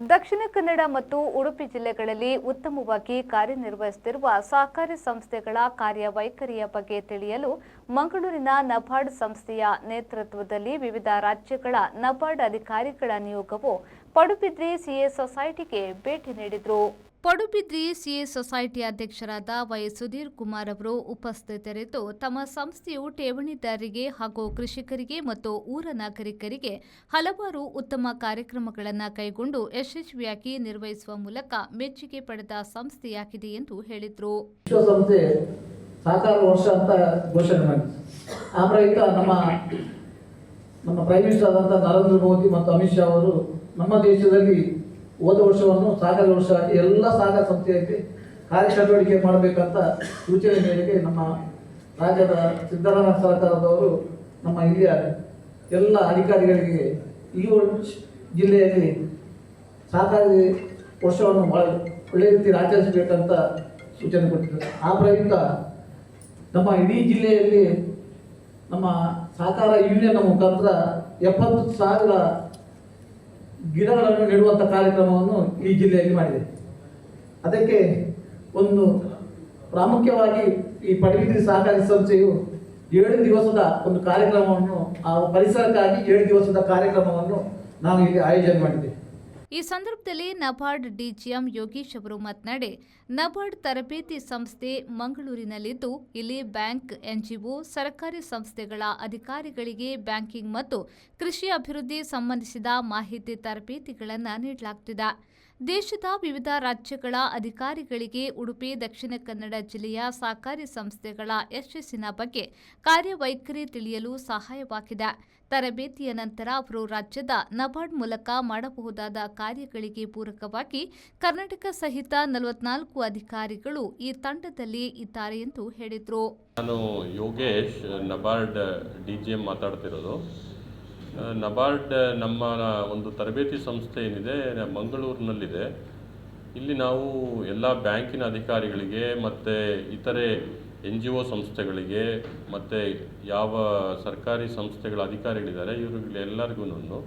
ದಕ್ಷಿಣ ಕನ್ನಡ ಮತ್ತು ಉಡುಪಿ ಜಿಲ್ಲೆಗಳಲ್ಲಿ ಉತ್ತಮವಾಗಿ ಕಾರ್ಯನಿರ್ವಹಿಸುತ್ತಿರುವ ಸಹಕಾರಿ ಸಂಸ್ಥೆಗಳ ಕಾರ್ಯವೈಖರಿಯ ಬಗ್ಗೆ ತಿಳಿಯಲು ಮಂಗಳೂರಿನ ನಬಾರ್ಡ್ ಸಂಸ್ಥೆಯ ನೇತೃತ್ವದಲ್ಲಿ ವಿವಿಧ ರಾಜ್ಯಗಳ ನಬಾರ್ಡ್ ಅಧಿಕಾರಿಗಳ ನಿಯೋಗವು ಪಡುಬಿದ್ರಿ ಸಿಎ ಸೊಸೈಟಿಗೆ ಭೇಟಿ ನೀಡಿದರು. ಪಡುಬಿದ್ರಿ ಸಿಎ ಸೊಸೈಟಿ ಅಧ್ಯಕ್ಷರಾದ ವೈ ಸುಧೀರ್ ಕುಮಾರ್ ಅವರು ಉಪಸ್ಥಿತರಿದ್ದು, ತಮ್ಮ ಸಂಸ್ಥೆಯು ಠೇವಣಿದಾರರಿಗೆ ಹಾಗೂ ಕೃಷಿಕರಿಗೆ ಮತ್ತು ಊರ ನಾಗರಿಕರಿಗೆ ಹಲವಾರು ಉತ್ತಮ ಕಾರ್ಯಕ್ರಮಗಳನ್ನು ಕೈಗೊಂಡು ಯಶಸ್ವಿಯಾಗಿ ನಿರ್ವಹಿಸುವ ಮೂಲಕ ಮೆಚ್ಚುಗೆ ಪಡೆದ ಸಂಸ್ಥೆಯಾಗಿದೆ ಎಂದು ಹೇಳಿದರು. ವಿಶ್ವಸಂಸ್ಥೆ ಸಹಕಾರ ವರ್ಷ ಅಂತ ಘೋಷಣೆ ಮಾಡಿದೆ. ಆ ಪ್ರಯುಕ್ತ ನಮ್ಮ ಪ್ರೈಮ್ ಮಿನಿಸ್ಟರ್ ಆದಂಥ ನರೇಂದ್ರ ಮೋದಿ ಮತ್ತು ಅಮಿತ್ ಶಾ ಅವರು ನಮ್ಮ ದೇಶದಲ್ಲಿ ಹೋದ ವರ್ಷವನ್ನು ಸಹಕಾರ ವರ್ಷ ಆಗಿ ಎಲ್ಲ ಸಹಕಾರ ಸಂಸ್ಥೆಯಲ್ಲಿ ಕಾರ್ಯಚಟುವಟಿಕೆ ಮಾಡಬೇಕಂತ ಸೂಚನೆ ಮೇರೆಗೆ ನಮ್ಮ ರಾಜ್ಯದ ಸಿದ್ದರಾಮಯ್ಯ ಸರ್ಕಾರದವರು ನಮ್ಮ ಹಿರಿಯ ಎಲ್ಲ ಅಧಿಕಾರಿಗಳಿಗೆ ಈ ಜಿಲ್ಲೆಯಲ್ಲಿ ಸಹಕಾರಿ ವರ್ಷವನ್ನು ಒಳ್ಳೆಯ ರೀತಿಯಲ್ಲಿ ಆಚರಿಸಬೇಕಂತ ಸೂಚನೆ ಕೊಟ್ಟಿದ್ದಾರೆ. ಆ ಪ್ರಯುಕ್ತ ನಮ್ಮ ಇಡೀ ಜಿಲ್ಲೆಯಲ್ಲಿ ನಮ್ಮ ಸಹಕಾರ ಯೂನಿಯನ್ ಮುಖಾಂತರ 70,000 ಗಿಡಗಳನ್ನು ನೆಡುವಂಥ ಕಾರ್ಯಕ್ರಮವನ್ನು ಈ ಜಿಲ್ಲೆಯಲ್ಲಿ ಮಾಡಿದೆ. ಅದಕ್ಕೆ ಒಂದು ಪ್ರಾಮುಖ್ಯವಾಗಿ ಈ ಪಡುಬಿದ್ರಿ ಸಹಕಾರಿ ಸಂಸ್ಥೆಯು 7 ದಿವಸದ ಒಂದು ಕಾರ್ಯಕ್ರಮವನ್ನು, ಆ ಪರಿಸರಕ್ಕಾಗಿ 7 ದಿವಸದ ಕಾರ್ಯಕ್ರಮವನ್ನು ನಾವು ಇಲ್ಲಿ ಆಯೋಜನೆ ಮಾಡಿದ್ದೇವೆ. ಈ ಸಂದರ್ಭದಲ್ಲಿ ನಬಾರ್ಡ್ ಡಿಜಿಎಂ ಯೋಗೀಶ್ ಅವರು ಮಾತನಾಡಿ, ನಬಾರ್ಡ್ ತರಬೇತಿ ಸಂಸ್ಥೆ ಮಂಗಳೂರಿನಲ್ಲಿದ್ದು, ಇಲ್ಲಿ ಬ್ಯಾಂಕ್, ಎನ್ಜಿಒ, ಸರ್ಕಾರಿ ಸಂಸ್ಥೆಗಳ ಅಧಿಕಾರಿಗಳಿಗೆ ಬ್ಯಾಂಕಿಂಗ್ ಮತ್ತು ಕೃಷಿ ಅಭಿವೃದ್ಧಿ ಸಂಬಂಧಿಸಿದ ಮಾಹಿತಿ ತರಬೇತಿಗಳನ್ನು ನೀಡಲಾಗುತ್ತಿದೆ. ದೇಶದ ವಿವಿಧ ರಾಜ್ಯಗಳ ಅಧಿಕಾರಿಗಳಿಗೆ ಉಡುಪಿ ದಕ್ಷಿಣ ಕನ್ನಡ ಜಿಲ್ಲೆಯ ಸಹಕಾರಿ ಸಂಸ್ಥೆಗಳ ಯಶಸ್ಸಿನ ಬಗ್ಗೆ ಕಾರ್ಯವೈಖರಿ ತಿಳಿಯಲು ಸಹಾಯವಾಗಿದೆ. ತರಬೇತಿಯ ನಂತರ ಅವರು ರಾಜ್ಯದ ನಬಾರ್ಡ್ ಮೂಲಕ ಮಾಡಬಹುದಾದ ಕಾರ್ಯಗಳಿಗೆ ಪೂರಕವಾಗಿ ಕರ್ನಾಟಕ ಸಹಿತ 44 ಅಧಿಕಾರಿಗಳು ಈ ತಂಡದಲ್ಲಿ ಇದ್ದಾರೆ ಎಂದು ಹೇಳಿದರು. ನಾನು ಯೋಗೇಶ್, ನಬಾರ್ಡ್ ಡಿಜಿಎಂ ಮಾತಾಡ್ತಿರೋದು. ನಬಾರ್ಡ್ ನಮ್ಮ ಒಂದು ತರಬೇತಿ ಸಂಸ್ಥೆ ಏನಿದೆ ಮಂಗಳೂರಿನಲ್ಲಿದೆ. ಇಲ್ಲಿ ನಾವು ಎಲ್ಲ ಬ್ಯಾಂಕಿನ ಅಧಿಕಾರಿಗಳಿಗೆ ಮತ್ತು ಇತರೆ NGO ಸಂಸ್ಥೆಗಳಿಗೆ ಮತ್ತು ಯಾವ ಸರ್ಕಾರಿ ಸಂಸ್ಥೆಗಳ ಅಧಿಕಾರಿಗಳಿದ್ದಾರೆ ಇವರಿಗೆಲ್ಲರಿಗೂ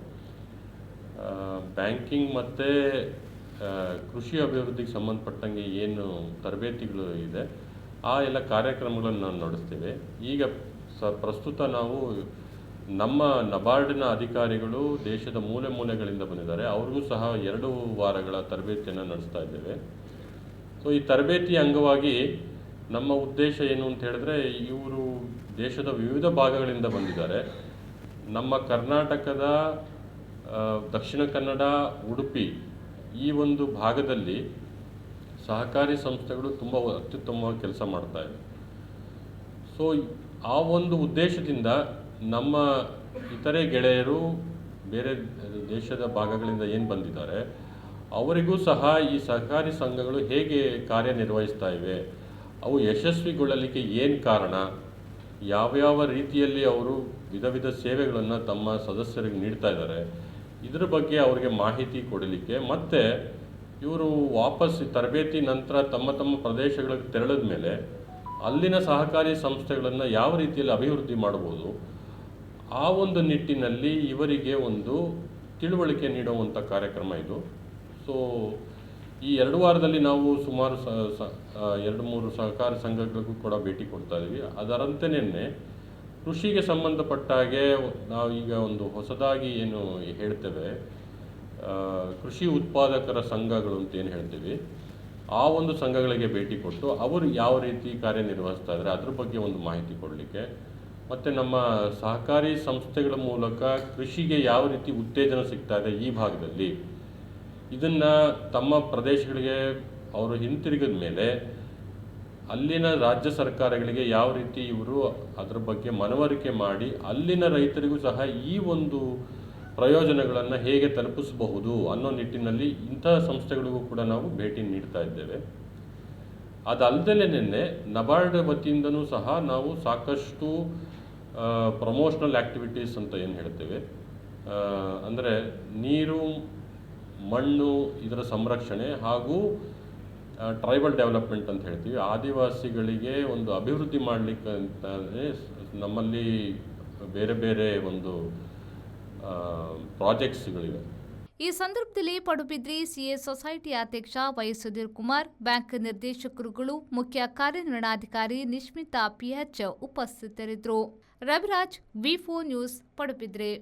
ಬ್ಯಾಂಕಿಂಗ್ ಮತ್ತು ಕೃಷಿ ಅಭಿವೃದ್ಧಿಗೆ ಸಂಬಂಧಪಟ್ಟಂಗೆ ಏನು ತರಬೇತಿಗಳು ಇದೆ ಆ ಎಲ್ಲ ಕಾರ್ಯಕ್ರಮಗಳನ್ನು ನಾವು ನಡೆಸ್ತೇವೆ. ಈಗ ಪ್ರಸ್ತುತ ನಾವು ನಮ್ಮ ನಬಾರ್ಡಿನ ಅಧಿಕಾರಿಗಳು ದೇಶದ ಮೂಲೆ ಮೂಲೆಗಳಿಂದ ಬಂದಿದ್ದಾರೆ. ಅವ್ರಿಗೂ ಸಹ 2 ವಾರಗಳ ತರಬೇತಿಯನ್ನು ನಡೆಸ್ತಾ ಇದ್ದೇವೆ. ಸೊ ಈ ತರಬೇತಿಯ ಅಂಗವಾಗಿ ನಮ್ಮ ಉದ್ದೇಶ ಏನು ಅಂತ ಹೇಳಿದ್ರೆ, ಇವರು ದೇಶದ ವಿವಿಧ ಭಾಗಗಳಿಂದ ಬಂದಿದ್ದಾರೆ. ನಮ್ಮ ಕರ್ನಾಟಕದ ದಕ್ಷಿಣ ಕನ್ನಡ, ಉಡುಪಿ ಈ ಒಂದು ಭಾಗದಲ್ಲಿ ಸಹಕಾರಿ ಸಂಸ್ಥೆಗಳು ತುಂಬ ಅತ್ಯುತ್ತಮವಾಗಿ ಕೆಲಸ ಮಾಡ್ತಾ ಇವೆ. ಸೊ ಆ ಒಂದು ಉದ್ದೇಶದಿಂದ ನಮ್ಮ ಇತರೆ ಗೆಳೆಯರು ಬೇರೆ ದೇಶದ ಭಾಗಗಳಿಂದ ಏನು ಬಂದಿದ್ದಾರೆ ಅವರಿಗೂ ಸಹ ಈ ಸಹಕಾರಿ ಸಂಘಗಳು ಹೇಗೆ ಕಾರ್ಯನಿರ್ವಹಿಸ್ತಾ ಇವೆ, ಅವು ಯಶಸ್ವಿಗೊಳ್ಳಲಿಕ್ಕೆ ಏನು ಕಾರಣ, ಯಾವ್ಯಾವ ರೀತಿಯಲ್ಲಿ ಅವರು ವಿಧ ಸೇವೆಗಳನ್ನು ತಮ್ಮ ಸದಸ್ಯರಿಗೆ ನೀಡ್ತಾ ಇದ್ದಾರೆ, ಇದರ ಬಗ್ಗೆ ಅವರಿಗೆ ಮಾಹಿತಿ ಕೊಡಲಿಕ್ಕೆ, ಮತ್ತು ಇವರು ವಾಪಸ್ ತರಬೇತಿ ನಂತರ ತಮ್ಮ ಪ್ರದೇಶಗಳಿಗೆ ತೆರಳಿದ ಮೇಲೆ ಅಲ್ಲಿನ ಸಹಕಾರಿ ಸಂಸ್ಥೆಗಳನ್ನು ಯಾವ ರೀತಿಯಲ್ಲಿ ಅಭಿವೃದ್ಧಿ ಮಾಡ್ಬೋದು, ಆ ಒಂದು ನಿಟ್ಟಿನಲ್ಲಿ ಇವರಿಗೆ ಒಂದು ತಿಳುವಳಿಕೆ ನೀಡುವಂಥ ಕಾರ್ಯಕ್ರಮ ಇದು. ಸೊ ಈ 2 ವಾರದಲ್ಲಿ ನಾವು ಸುಮಾರು 2-3 ಸಹಕಾರಿ ಸಂಘಗಳಿಗೂ ಕೂಡ ಭೇಟಿ ಕೊಡ್ತಾ ಇದ್ದೀವಿ. ಅದರಂತೆಯೇ ಕೃಷಿಗೆ ಸಂಬಂಧಪಟ್ಟ ಹಾಗೆ ನಾವು ಈಗ ಒಂದು ಹೊಸದಾಗಿ ಏನು ಹೇಳ್ತೇವೆ, ಕೃಷಿ ಉತ್ಪಾದಕರ ಸಂಘಗಳು ಅಂತ ಏನು ಹೇಳ್ತೀವಿ, ಆ ಒಂದು ಸಂಘಗಳಿಗೆ ಭೇಟಿ ಕೊಟ್ಟು ಅವರು ಯಾವ ರೀತಿ ಕಾರ್ಯನಿರ್ವಹಿಸ್ತಾ ಇದ್ದಾರೆ ಅದ್ರ ಬಗ್ಗೆ ಒಂದು ಮಾಹಿತಿ ಕೊಡಲಿಕ್ಕೆ, ಮತ್ತು ನಮ್ಮ ಸಹಕಾರಿ ಸಂಸ್ಥೆಗಳ ಮೂಲಕ ಕೃಷಿಗೆ ಯಾವ ರೀತಿ ಉತ್ತೇಜನ ಸಿಗ್ತಾ ಇದೆ ಈ ಭಾಗದಲ್ಲಿ, ಇದನ್ನು ತಮ್ಮ ಪ್ರದೇಶಗಳಿಗೆ ಅವರು ಹಿಂತಿರುಗಿದ ಮೇಲೆ ಅಲ್ಲಿನ ರಾಜ್ಯ ಸರ್ಕಾರಗಳಿಗೆ ಯಾವ ರೀತಿ ಇವರು ಅದರ ಬಗ್ಗೆ ಮನವರಿಕೆ ಮಾಡಿ ಅಲ್ಲಿನ ರೈತರಿಗೂ ಸಹ ಈ ಒಂದು ಪ್ರಯೋಜನಗಳನ್ನು ಹೇಗೆ ತಲುಪಿಸಬಹುದು ಅನ್ನೋ ನಿಟ್ಟಿನಲ್ಲಿ ಇಂತಹ ಸಂಸ್ಥೆಗಳಿಗೂ ಕೂಡ ನಾವು ಭೇಟಿ ನೀಡ್ತಾ ಇದ್ದೇವೆ. ಅದಲ್ಲದೆ ನಬಾರ್ಡ್ ವತಿಯಿಂದನೂ ಸಹ ನಾವು ಸಾಕಷ್ಟು ಪ್ರಮೋಷನಲ್ ಆ್ಯಕ್ಟಿವಿಟೀಸ್ ಅಂತ ಏನು ಹೇಳ್ತೇವೆ, ಅಂದರೆ ನೀರು, ಮಣ್ಣು ಇದರ ಸಂರಕ್ಷಣೆ ಹಾಗೂ ಟ್ರೈಬಲ್ ಡೆವಲಪ್ಮೆಂಟ್ ಅಂತ ಹೇಳ್ತೀವಿ, ಆದಿವಾಸಿಗಳಿಗೆ ಒಂದು ಅಭಿವೃದ್ಧಿ ಮಾಡಲಿಕ್ಕೆ ಅಂತಲೇ ನಮ್ಮಲ್ಲಿ ಬೇರೆ ಒಂದು ಪ್ರಾಜೆಕ್ಟ್ಸ್ಗಳಿವೆ. ಈ ಸಂದರ್ಭದಲ್ಲಿ ಪಡುಬಿದ್ರಿ ಸಿಎ ಸೊಸೈಟಿ ಅಧ್ಯಕ್ಷ ವೈ ಸುಧೀರ್ ಕುಮಾರ್, ಬ್ಯಾಂಕ್ ನಿರ್ದೇಶಕರುಗಳು, ಮುಖ್ಯ ಕಾರ್ಯನಿರ್ವಹಣಾಧಿಕಾರಿ ನಿಶ್ಮಿತಾ ಪಿಎಚ್ ಉಪಸ್ಥಿತರಿದ್ದರು. ರವಿರಾಜ್, ವಿ4 ನ್ಯೂಸ್, ಪಡುಬಿದ್ರಿ.